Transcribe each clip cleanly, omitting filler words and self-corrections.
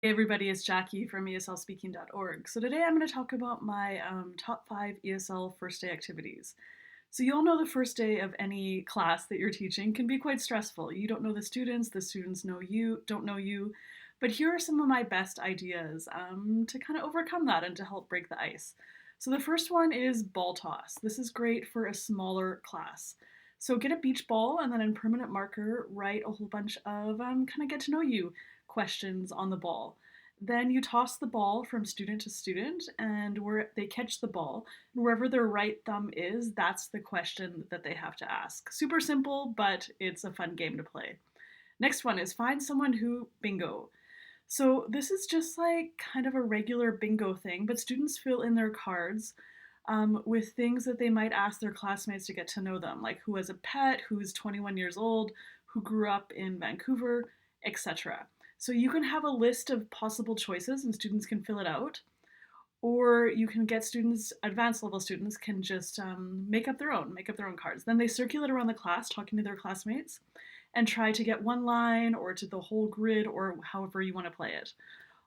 Hey everybody, it's Jackie from ESLspeaking.org. So today I'm going to talk about my top 5 ESL first day activities. So you all know the first day of any class that you're teaching can be quite stressful. You don't know the students don't know you. But here are some of my best ideas to kind of overcome that and to help break the ice. So the first one is ball toss. This is great for a smaller class. So get a beach ball and then in permanent marker write a whole bunch of kind of get to know you questions on the ball. Then you toss the ball from student to student, and where they catch the ball, wherever their right thumb is, that's the question that they have to ask. Super simple, but it's a fun game to play. Next one is find someone who bingo. So this is just like kind of a regular bingo thing, but students fill in their cards with things that they might ask their classmates to get to know them, like who has a pet, who's 21 years old, who grew up in Vancouver, etc. So you can have a list of possible choices and students can fill it out. Or you can get students, advanced level students, can just make up their own cards. Then they circulate around the class talking to their classmates and try to get one line or to the whole grid or however you want to play it.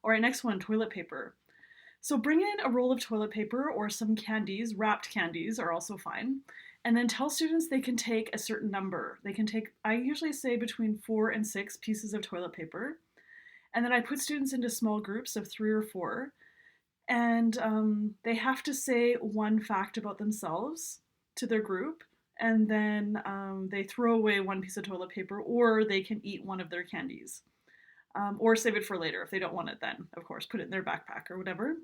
All right, next one, toilet paper. So bring in a roll of toilet paper or some candies, wrapped candies are also fine. And then tell students they can take a certain number. They can take, I usually say between 4 and 6 pieces of toilet paper. And then I put students into small groups of 3 or 4. And they have to say one fact about themselves to their group. And then they throw away one piece of toilet paper, or they can eat one of their candies. Or save it for later if they don't want it then, of course, put it in their backpack or whatever.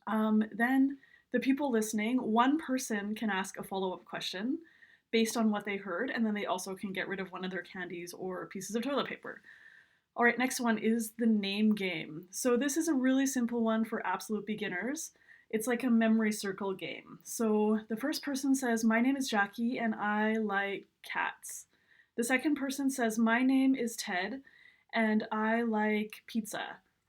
Then the people listening, one person can ask a follow-up question based on what they heard, and then they also can get rid of one of their candies or pieces of toilet paper. All right, next one is the name game. So this is a really simple one for absolute beginners. It's like a memory circle game. So the first person says, my name is Jackie and I like cats. The second person says, my name is Ted and I like pizza.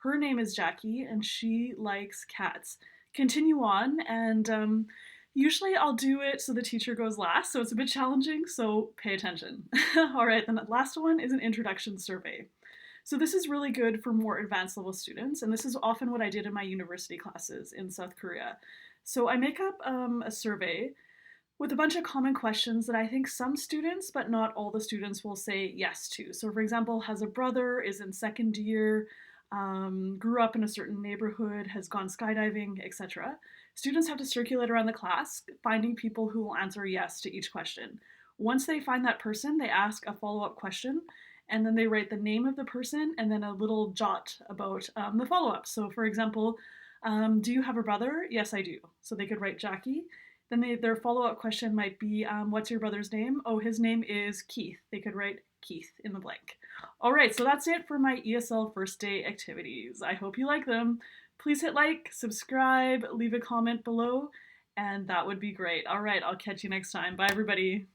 Her name is Jackie and she likes cats. Continue on, and usually I'll do it so the teacher goes last, so it's a bit challenging, so pay attention. All right, then the last one is an introduction survey. So this is really good for more advanced level students, and this is often what I did in my university classes in South Korea. So I make up a survey with a bunch of common questions that I think some students, but not all the students, will say yes to. So for example, has a brother, is in second year, grew up in a certain neighborhood, has gone skydiving, etc. Students have to circulate around the class, finding people who will answer yes to each question. Once they find that person, they ask a follow-up question, and then they write the name of the person and then a little jot about the follow-up. So for example, do you have a brother? Yes, I do. So they could write Jackie. Then their follow-up question might be, what's your brother's name? Oh, his name is Keith. They could write Keith in the blank. All right, so that's it for my ESL first day activities. I hope you like them. Please hit like, subscribe, leave a comment below, and that would be great. All right, I'll catch you next time. Bye, everybody.